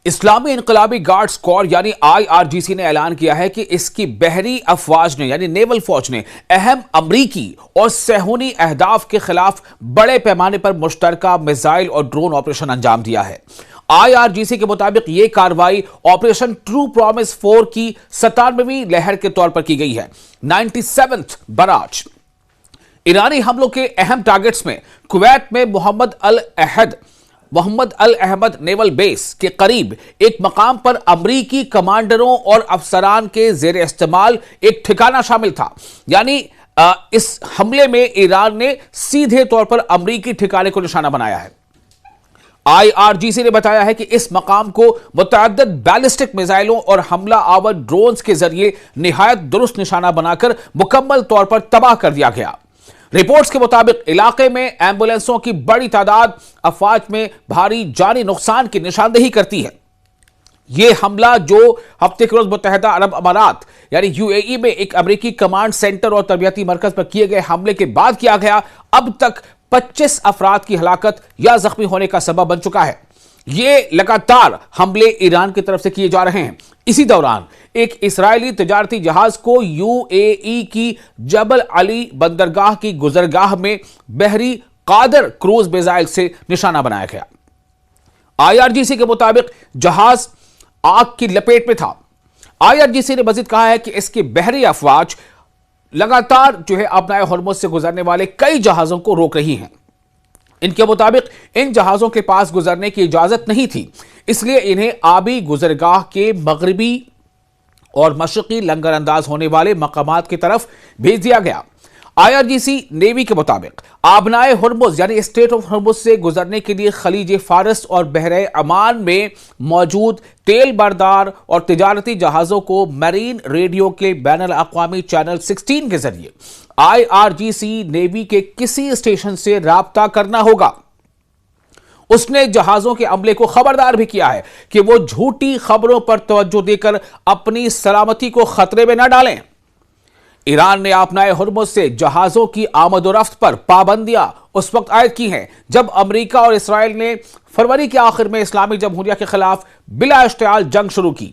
इस्लामी इनकलाबी guards core यानी IRGC ने ऐलान किया है कि इसकी बहरी अफवाज ने यानी नेवल फौज ने अहम अमरीकी और सेहूनी अहदाफ के खिलाफ बड़े पैमाने पर मुश्तरका मिसाइल और ड्रोन ऑपरेशन अंजाम दिया है। IRGC के मुताबिक यह कार्रवाई ऑपरेशन ट्रू प्रॉमिस 4 की 97वीं लहर के तौर पर की गई है। 97th बराज ईरानी हमलों के अहम टारगेट्स में कुवैत में मोहम्मद अल अहमद नेवल बेस के करीब एक मकाम पर अमरीकी कमांडरों और अफसरान के जेर इस्तेमाल एक ठिकाना शामिल था। यानी इस हमले में ईरान ने सीधे तौर पर अमरीकी ठिकाने को निशाना बनाया है। IRGC ने बताया है कि इस मकाम को मुतअद्दिद बैलिस्टिक मिसाइलों और हमला आवर ड्रोन्स के जरिए निहायत दुरुस्त निशाना बनाकर मुकम्मल तौर पर तबाह कर दिया गया। रिपोर्ट्स के मुताबिक इलाके में एम्बुलेंसों की बड़ी तादाद अफवाज में भारी जानी नुकसान की निशानदेही करती है। यह हमला जो हफ्ते के रोज मुत्तहिदा अरब अमारात यानी UAE में एक अमेरिकी कमांड सेंटर और तरबियती मरकज पर किए गए हमले के बाद किया गया, अब तक 25 अफराद की हलाकत या जख्मी होने का सबब बन चुका है। ये लगातार हमले ईरान की तरफ से किए जा रहे हैं। इसी दौरान एक इस्राएली तजारती जहाज को UAE की जबल अली बंदरगाह की गुजरगाह में बहरी कादर क्रूज मिसाइल से निशाना बनाया गया। IRGC के मुताबिक जहाज आग की लपेट में था। IRGC ने मजीद कहा है कि इसकी बहरी अफवाज लगातार अपनाए हॉर्मुज़ से गुजरने वाले कई जहाजों को रोक रही हैं। इनके मुताबिक इन जहाजों के पास गुजरने की इजाजत नहीं थी, इसलिए इन्हें आबी गुजरगाह के मगरबी और मशरकी लंगर अंदाज होने वाले मकामात की तरफ भेज दिया गया। IRGC नेवी के मुताबिक आबनाए हॉर्मुज़ यानी स्ट्रेट ऑफ हॉर्मुज़ से गुजरने के लिए खलीज फारस और बहरे अमान में मौजूद तेल बरदार और तिजारती जहाजों को मरीन रेडियो के बैनुल अक़वामी चैनल 16 के जरिए IRGC नेवी के किसी स्टेशन से राब्ता करना होगा। उसने जहाजों के अमले को खबरदार भी किया है कि वो झूठी खबरों पर तवज्जो देकर अपनी सलामती को खतरे में न डालें। ईरान ने अपनाए हॉर्मुज़ से जहाजों की आमदोरफ्त पर पाबंदियां उस वक्त आयद की हैं जब अमेरिका और इसराइल ने फरवरी के आखिर में इस्लामी जमहूरिया के खिलाफ बिला इश्तिआल जंग शुरू की।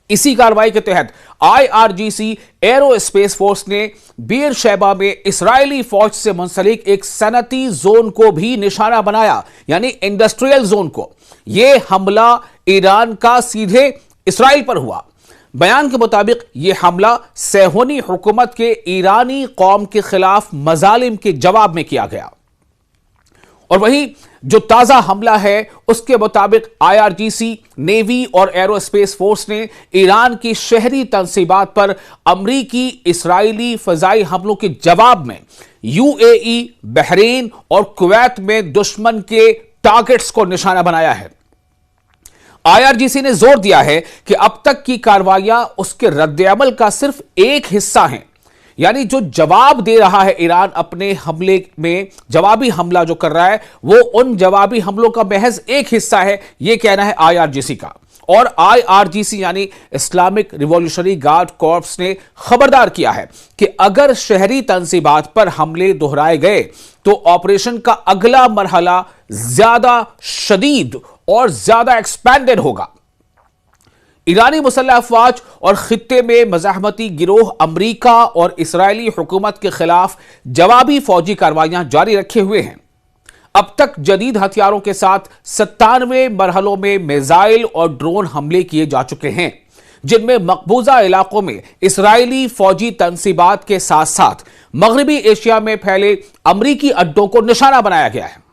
इसी कार्रवाई के तहत IRGC एरोस्पेस फोर्स ने बीर शैबा में इस्राएली फौज से मुंसलिक एक सनती जोन को भी निशाना बनाया, यानी इंडस्ट्रियल जोन को। यह हमला ईरान का सीधे इसराइल पर हुआ। बयान के मुताबिक यह हमला सेहूनी हुकूमत के ईरानी कौम के खिलाफ मजालिम के जवाब में किया गया। और वहीं जो ताजा हमला है उसके मुताबिक IRGC नेवी और एरोस्पेस फोर्स ने ईरान की शहरी तंसीबात पर अमरीकी इसराइली फजाई हमलों के जवाब में UAE, बहरीन और कुवैत में दुश्मन के टारगेट्स को निशाना बनाया है। IRGC ने जोर दिया है कि अब तक की कार्रवाइयां उसके रद्द-ए-अमल का सिर्फ एक हिस्सा हैं, यानी जो जवाब दे रहा है ईरान अपने हमले में, जवाबी हमला जो कर रहा है वो उन जवाबी हमलों का महज एक हिस्सा है, यह कहना है IRGC का। और IRGC यानी इस्लामिक रिवॉल्यूशनरी गार्ड कॉर्प्स ने खबरदार किया है कि अगर शहरी तंसीबात पर हमले दोहराए गए तो ऑपरेशन का अगला मरहला ज्यादा शदीद और ज्यादा एक्सपैंडेड होगा। ईरानी मुसल्लह अफवाज और खित्ते में मज़ाहमती गिरोह अमरीका और इसराइली हुकूमत के खिलाफ जवाबी फौजी कार्रवाइयां जारी रखे हुए हैं। अब तक जदीद हथियारों के साथ 97 मरहलों में मिसाइल और ड्रोन हमले किए जा चुके हैं, जिनमें मकबूजा इलाकों में इसराइली फौजी तंसीबात के साथ साथ मगरबी एशिया में फैले अमरीकी अड्डों को निशाना बनाया गया है।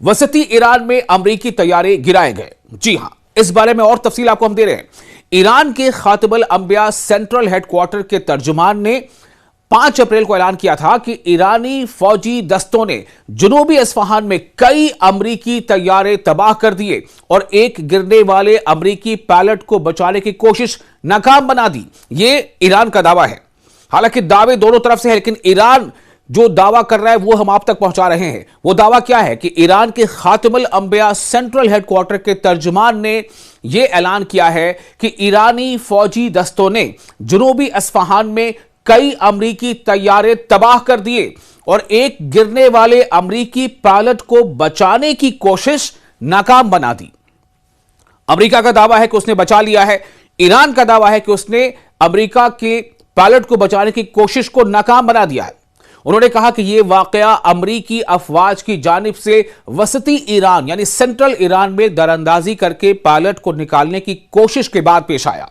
वसती ईरान में अमरीकी तैयारे गिराए गए। जी हां, इस बारे में और तफसील आपको हम दे रहे हैं। ईरान के खातिबुल अंबिया सेंट्रल हेडक्वार्टर के तर्जुमान ने 5 अप्रैल को ऐलान किया था कि ईरानी फौजी दस्तों ने जनूबी अस्फहान में कई अमरीकी तैयारे तबाह कर दिए और एक गिरने वाले अमरीकी पायलट को बचाने की कोशिश नाकाम बना दी। यह ईरान का दावा है। हालांकि दावे दोनों तरफ से है, लेकिन ईरान जो दावा कर रहा है वो हम आप तक पहुंचा रहे हैं। वो दावा क्या है कि ईरान के खातिमुल अंबिया सेंट्रल हेडक्वार्टर के तर्जुमान ने यह ऐलान किया है कि ईरानी फौजी दस्तों ने जनूबी अस्फहान में कई अमरीकी तैयारे तबाह कर दिए और एक गिरने वाले अमरीकी पायलट को बचाने की कोशिश नाकाम बना दी। अमेरिका का दावा है कि उसने बचा लिया है। ईरान का दावा है कि उसने अमेरिका के पायलट को बचाने की कोशिश को नाकाम बना दिया है। उन्होंने कहा कि यह वाकया अमरीकी अफवाज की जानिब से वसती ईरान यानी सेंट्रल ईरान में दरअंदाजी करके पायलट को निकालने की कोशिश के बाद पेश आया।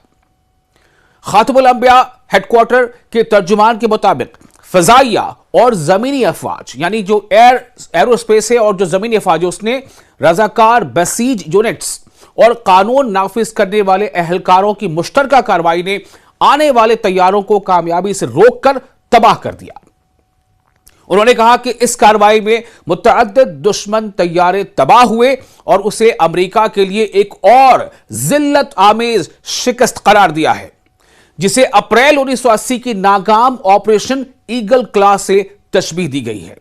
खातमुल अंबिया हेडक्वार्टर के तर्जुमान के मुताबिक फजाइया और जमीनी अफवाज यानी जो एरोस्पेस है और जो जमीनी अफवाज उसने रजाकार बसीज यूनिट्स और कानून नाफिज करने वाले अहलकारों की मुश्तरका कार्रवाई ने आने वाले तैयारों को कामयाबी से रोककर तबाह कर दिया। उन्होंने कहा कि इस कार्रवाई में मुतअद्दिद दुश्मन तैयारे तबाह हुए और उसे अमेरिका के लिए एक और जिल्लत आमेज शिकस्त करार दिया है, जिसे अप्रैल 1980 की नाकाम ऑपरेशन ईगल क्लास से तशबीह दी गई है।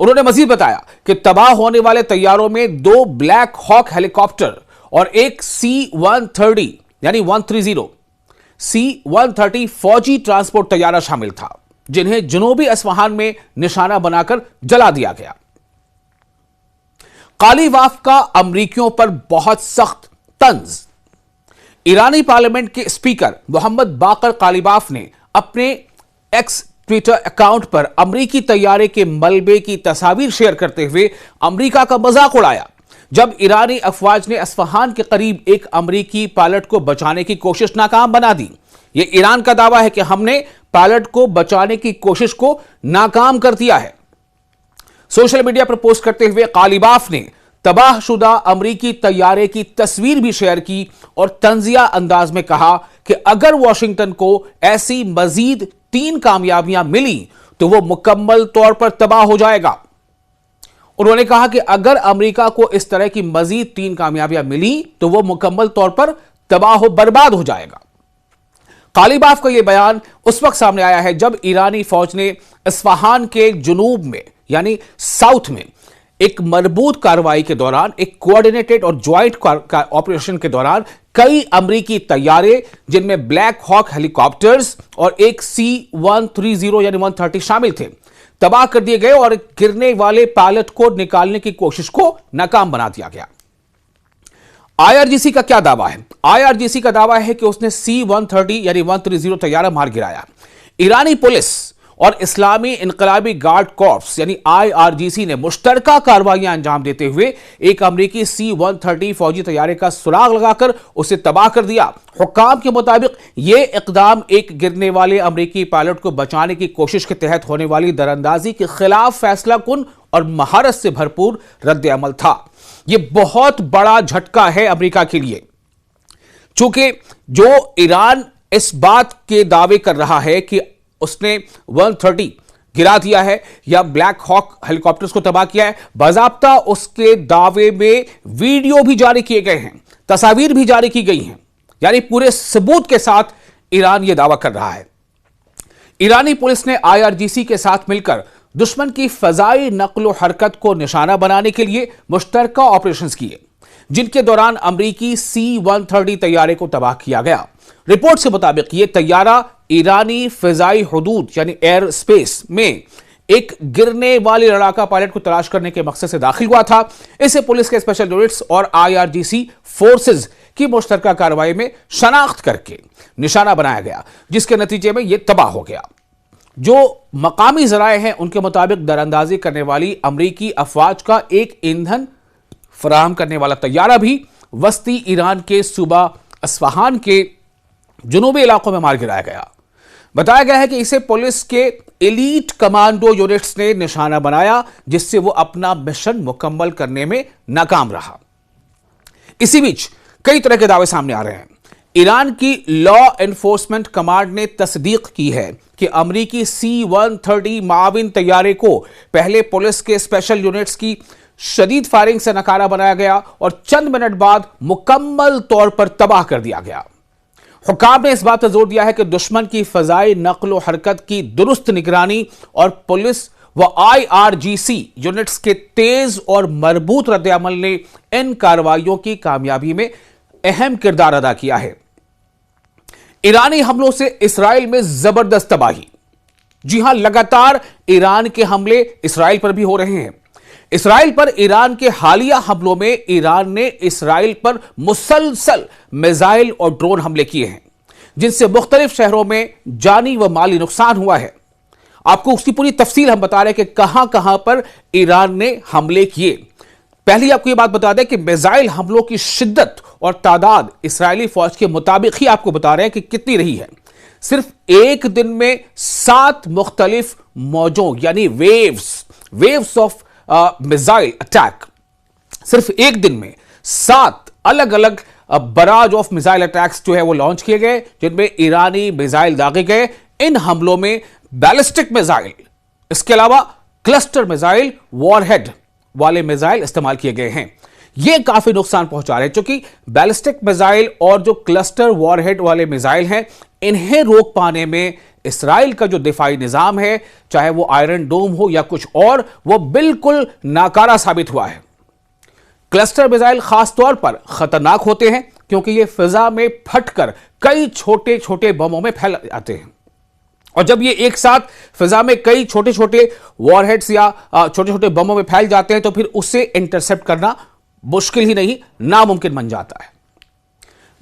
उन्होंने मजीद बताया कि तबाह होने वाले तैयारों में 2 ब्लैक हॉक हेलीकॉप्टर और एक C-130 यानी 130 C-130 फौजी ट्रांसपोर्ट तैयारा शामिल था, जिन्हें जनूबी अस्फहान में निशाना बनाकर जला दिया गया। कालीबाफ का अमरीकियों पर बहुत सख्त तंज। ईरानी पार्लियामेंट के स्पीकर मोहम्मद बाकर कालीबाफ ने अपने एक्स ट्विटर अकाउंट पर अमरीकी तैयारे के मलबे की तस्वीर शेयर करते हुए अमरीका का मजाक उड़ाया, जब ईरानी अफवाज ने अस्फहान के करीब एक अमरीकी पायलट को बचाने की कोशिश नाकाम बना दी। यह ईरान का दावा है कि हमने पायलट को बचाने की कोशिश को नाकाम कर दिया है। सोशल मीडिया पर पोस्ट करते हुए कालीबाफ ने तबाहशुदा अमरीकी तैयारे की तस्वीर भी शेयर की और तंजिया अंदाज में कहा कि अगर वॉशिंगटन को ऐसी मजीद 3 कामयाबियां मिली तो वो मुकम्मल तौर पर तबाह हो जाएगा। उन्होंने कहा कि अगर अमेरिका को इस तरह की मजीद 3 कामयाबियां मिली तो वो मुकम्मल तौर पर तबाह बर्बाद हो जाएगा। कालीबाफ का यह बयान उस वक्त सामने आया है जब ईरानी फौज ने इस्फहान के जुनूब में यानी साउथ में एक मजबूत कार्रवाई के दौरान, एक कोऑर्डिनेटेड और ज्वाइंट ऑपरेशन के दौरान कई अमरीकी तैयारे जिनमें ब्लैक हॉक हेलीकॉप्टर्स और एक C-130 यानी 130 शामिल थे, तबाह कर दिए गए और गिरने वाले पायलट को निकालने की कोशिश को नाकाम बना दिया गया। IRGC का क्या दावा है? IRGC का दावा है कि उसने C-130 यानी 130 तैयारा मार गिराया। ईरानी पुलिस और इस्लामी इनकलाबी गार्ड कॉर्प्स यानी IRGC ने मुश्तरका कार्रवाइयां अंजाम देते हुए एक अमरीकी C-130 फौजी तैयारे का सुराग लगाकर उसे तबाह कर दिया। हुक्काम के मुताबिक यह इकदाम एक गिरने वाले अमरीकी पायलट को बचाने की कोशिश के तहत होने वाली दरअंदाजी के खिलाफ फैसला कुन और महारत से भरपूर रद्द अमल था। यह बहुत बड़ा झटका है अमेरिका के लिए, चूंकि जो ईरान इस बात के दावे कर रहा है कि उसने 130 गिरा दिया है या ब्लैक हॉक हेलीकॉप्टर्स को तबाह किया है, बाज़ाब्ता उसके दावे में वीडियो भी जारी किए गए हैं, तस्वीर भी जारी की गई हैं, यानी पूरे सबूत के साथ ईरान यह दावा कर रहा है। ईरानी पुलिस ने IRGC के साथ मिलकर दुश्मन की फजाई नक्ल हरकत को निशाना बनाने के लिए मुश्तरका ऑपरेशंस किए, जिनके दौरान अमरीकी C-130 तैयारे को तबाह किया गया। रिपोर्ट के मुताबिक यह तैयारा ईरानी फिजाई हुदूद यानी एयर स्पेस में एक गिरने वाली लड़ाका पायलट को तलाश करने के मकसद से दाखिल हुआ था। इसे पुलिस के स्पेशल यूनिट्स और IRGC फोर्सेज की मुश्तरका कार्रवाई में शनाख्त करके निशाना बनाया गया, जिसके नतीजे में यह तबाह हो गया। जो मकामी जराए हैं उनके मुताबिक दरअंदाजी करने वाली अमरीकी अफवाज का एक ईंधन फराहम करने वाला तैयारा भी वस्ती ईरान के सूबा अस्फहान के जुनूबी इलाकों में मार गिराया गया। बताया गया है कि इसे पुलिस के एलीट कमांडो यूनिट्स ने निशाना बनाया, जिससे वो अपना मिशन मुकम्मल करने में नाकाम रहा। इसी बीच कई तरह के दावे सामने आ रहे हैं। ईरान की लॉ एनफोर्समेंट कमांड ने तस्दीक की है कि अमरीकी C-130 माविन तैयारे को पहले पुलिस के स्पेशल यूनिट्स की शदीद फायरिंग से नकारा बनाया गया और चंद मिनट बाद मुकम्मल तौर पर तबाह कर दिया गया। हुक्काम ने इस बात पर जोर दिया है कि दुश्मन की फजाई नक्ल हरकत की दुरुस्त निगरानी और पुलिस व IRGC यूनिट्स के तेज और मजबूत रद्द अमल ने इन कार्रवाइयों की कामयाबी में अहम किरदार अदा किया है। ईरानी हमलों से इसराइल में जबरदस्त तबाही। जी हां, लगातार ईरान के हमले इसराइल पर भी हो रहे हैं। इसराइल पर ईरान के हालिया हमलों में ईरान ने इसराइल पर मुसलसल मिसाइल और ड्रोन हमले किए हैं, जिनसे मुख्तलिफ शहरों में जानी व माली नुकसान हुआ है। आपको उसकी पूरी तफसील हम बता रहे हैं कि कहां कहां पर ईरान ने हमले किए। पहले आपको यह बात बता दें कि मिसाइल हमलों की शिद्दत और तादाद इसराइली फौज के मुताबिक ही आपको बता रहे हैं कि कितनी रही है। सिर्फ एक दिन में 7 मुख्तलिफ मौजों यानी वेव्स ऑफ मिसाइल अटैक, सिर्फ एक दिन में 7 अलग अलग बराज ऑफ मिसाइल अटैक्स जो है वो लॉन्च किए गए, जिनमें ईरानी मिसाइल दागे गए। इन हमलों में बैलिस्टिक मिसाइल, इसके अलावा क्लस्टर मिसाइल, वॉरहेड वाले मिसाइल इस्तेमाल किए गए हैं। ये काफी नुकसान पहुंचा रहे हैं, क्योंकि बैलिस्टिक मिसाइल और जो क्लस्टर वॉरहेड वाले मिसाइल हैं, इन्हें रोक पाने में इसराइल का जो दिफाई निजाम है, चाहे वो आयरन डोम हो या कुछ और, वो बिल्कुल नाकारा साबित हुआ है। क्लस्टर मिसाइल खास तौर पर खतरनाक होते हैं, क्योंकि ये फिजा में फटकर कई छोटे छोटे बमों में फैल जाते हैं। और जब ये एक साथ फिजा में कई छोटे छोटे वॉरहेड्स या छोटे छोटे बमों में फैल जाते हैं, तो फिर उसे इंटरसेप्ट करना मुश्किल ही नहीं, नामुमकिन बन जाता है।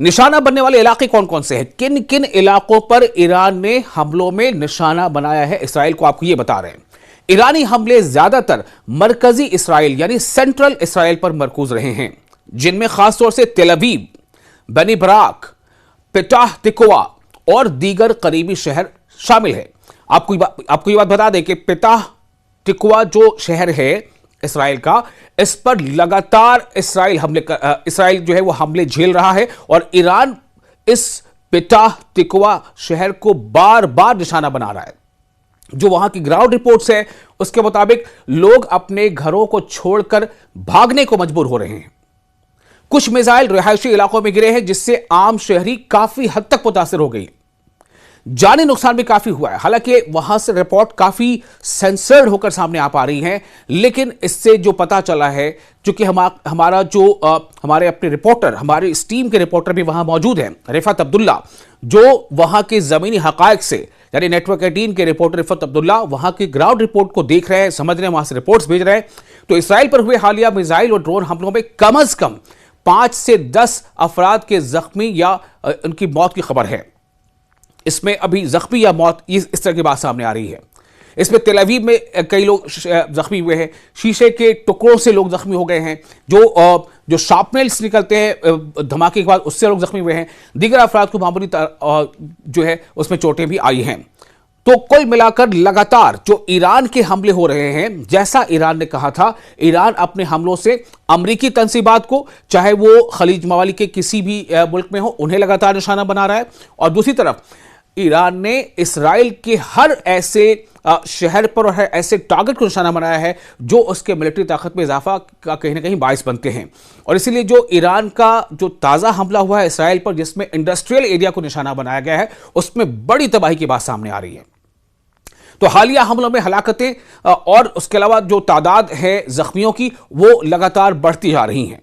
निशाना बनने वाले इलाके कौन कौन से हैं, किन किन इलाकों पर ईरान ने हमलों में निशाना बनाया है इसराइल को, आपको यह बता रहे हैं। ईरानी हमले ज्यादातर मरकजी इसराइल यानी सेंट्रल इसराइल पर मरकूज रहे हैं, जिनमें खासतौर से तेल अवीव, बनी बराक, पेटाह तिकवा और दीगर करीबी शहर शामिल है। आपको ये बात बता दें कि पेटाह तिकवा जो शहर है इसराइल का, इस पर लगातार इसराइल जो है वो हमले झेल रहा है, और ईरान इस पेटाह तिकवा शहर को बार बार निशाना बना रहा है। जो वहां की ग्राउंड रिपोर्ट्स है, उसके मुताबिक लोग अपने घरों को छोड़कर भागने को मजबूर हो रहे हैं। कुछ मिसाइल रिहायशी इलाकों में गिरे हैं, जिससे आम शहरी काफी हद तक मुतासिर हो गई। जानी नुकसान भी काफी हुआ है। हालांकि वहां से रिपोर्ट काफी सेंसर्ड होकर सामने आ पा रही है, लेकिन इससे जो पता चला है, चूंकि हमारे अपने रिपोर्टर, हमारे इस टीम के रिपोर्टर भी वहां मौजूद हैं, रिफत अब्दुल्ला, जो वहां के जमीनी हकायक से, यानी नेटवर्क 18 के रिपोर्टर रिफत अब्दुल्ला वहां की ग्राउंड रिपोर्ट को देख रहे हैं, समझ रहे हैं, वहां से रिपोर्ट्स भेज रहे हैं। तो इसराइल पर हुए हालिया मिसाइल और ड्रोन हमलों में कम अज कम 5 से 10 अफराद के जख्मी या उनकी मौत की खबर है। इसमें अभी जख्मी या मौत इस तरह की बात सामने आ रही है। इसमें तेल अवीव में कई लोग जख्मी हुए हैं, शीशे के टुकड़ों से लोग जख्मी हो गए हैं, जो शार्पनेल्स निकलते हैं धमाके के बाद, उससे लोग जख्मी हुए हैं। दीगर अफराद को मामूली जो है उसमें चोटें भी आई हैं। तो कुल मिलाकर लगातार जो ईरान के हमले हो रहे हैं, जैसा ईरान ने कहा था, ईरान अपने हमलों से अमरीकी तंसीबात को, चाहे वो खलीज मवालिक के किसी भी मुल्क में हो, उन्हें लगातार निशाना बना रहा है। और दूसरी तरफ ईरान ने इसराइल के हर ऐसे शहर पर और हर ऐसे टारगेट को निशाना बनाया है जो उसके मिलिट्री ताकत में इजाफा का कहीं ना कहीं बाइस बनते हैं। और इसीलिए जो ईरान का जो ताज़ा हमला हुआ है इसराइल पर, जिसमें इंडस्ट्रियल एरिया को निशाना बनाया गया है, उसमें बड़ी तबाही की बात सामने आ रही है। तो हालिया हमलों में हलाकतें और उसके अलावा जो तादाद है जख्मियों की, वो लगातार बढ़ती जा रही हैं।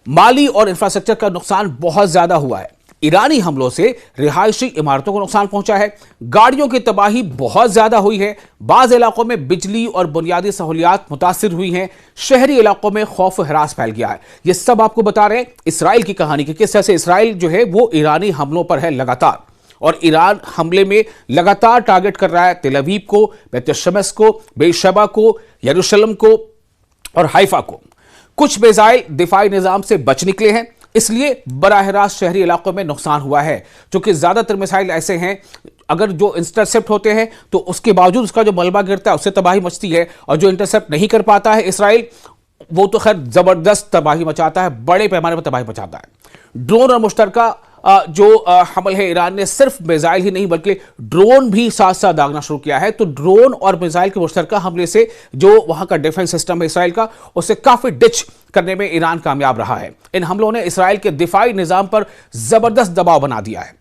माली और इंफ्रास्ट्रक्चर का नुकसान बहुत ज्यादा हुआ है। ईरानी हमलों से रिहायशी इमारतों को नुकसान पहुंचा है, गाड़ियों की तबाही बहुत ज्यादा हुई है, बाज़ इलाकों में बिजली और बुनियादी सहूलियात मुतासिर हुई हैं, शहरी इलाकों में खौफ हरास फैल गया है। ये सब आपको बता रहे हैं इसराइल की कहानी कि किस तरह से इसराइल जो है वो ईरानी हमलों पर है लगातार, और ईरान हमले में लगातार टारगेट कर रहा है तेल अवीव को, बैत शमस को, बेरशेबा को, यरूशलेम को और हाइफा को। कुछ मिसाइल दिफाई निजाम से बच निकले हैं, इसलिए बराह रास्त शहरी इलाकों में नुकसान हुआ है। क्योंकि ज्यादातर मिसाइल ऐसे हैं, अगर जो इंटरसेप्ट होते हैं तो उसके बावजूद उसका जो मलबा गिरता है उससे तबाही मचती है, और जो इंटरसेप्ट नहीं कर पाता है इसराइल, वो तो खैर जबरदस्त तबाही मचाता है, बड़े पैमाने पर तबाही मचाता है। ड्रोन और मुश्तरका जो हमल है, ईरान ने सिर्फ मिसाइल ही नहीं बल्कि ड्रोन भी साथ साथ दागना शुरू किया है। तो ड्रोन और मिसाइल के मुश्तरका हमले से जो वहां का डिफेंस सिस्टम है इसराइल का, उससे काफी डिच करने में ईरान कामयाब रहा है। इन हमलों ने इसराइल के दिफाई निजाम पर जबरदस्त दबाव बना दिया है।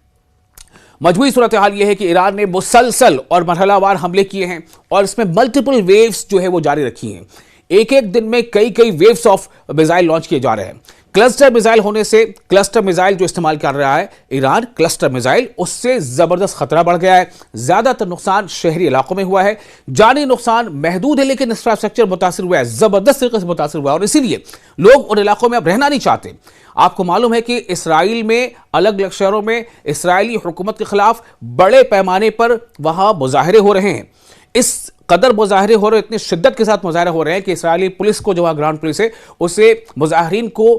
मजबूरी सूरत हाल यह है कि ईरान ने मुसलसल और मरहलावार हमले किए हैं, और इसमें मल्टीपल वेव्स जो है वो जारी रखी हैं। एक एक दिन में कई वेव्स ऑफ मिसाइल लॉन्च किए जा रहे हैं। क्लस्टर मिसाइल होने से, क्लस्टर मिसाइल जो इस्तेमाल कर रहा है ईरान, क्लस्टर मिसाइल, उससे जबरदस्त खतरा बढ़ गया है। ज्यादातर नुकसान शहरी इलाकों में हुआ है, जानी नुकसान महदूद है, लेकिन इंफ्रास्ट्रक्चर मुतासिर हुआ है, जबरदस्त तरीके से मुतासिर हुआ है, और इसीलिए लोग उन इलाकों में अब रहना नहीं चाहते। आपको मालूम है कि इसराइल में अलग अलग शहरों में इसराइली हुकूमत के खिलाफ बड़े पैमाने पर वहां मुजाहरे हो रहे हैं। इस कदर मुजाहरे हो रहे, इतनी शिद्दत के साथ मुजाहरे हो रहे हैं कि इसराइली पुलिस को, जो वहां ग्राउंड पुलिस है, उसे मुजाहरीन को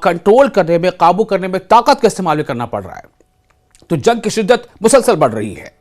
कंट्रोल करने में, काबू करने में ताकत का इस्तेमाल भी करना पड़ रहा है। तो जंग की शिद्दत मुसलसल बढ़ रही है।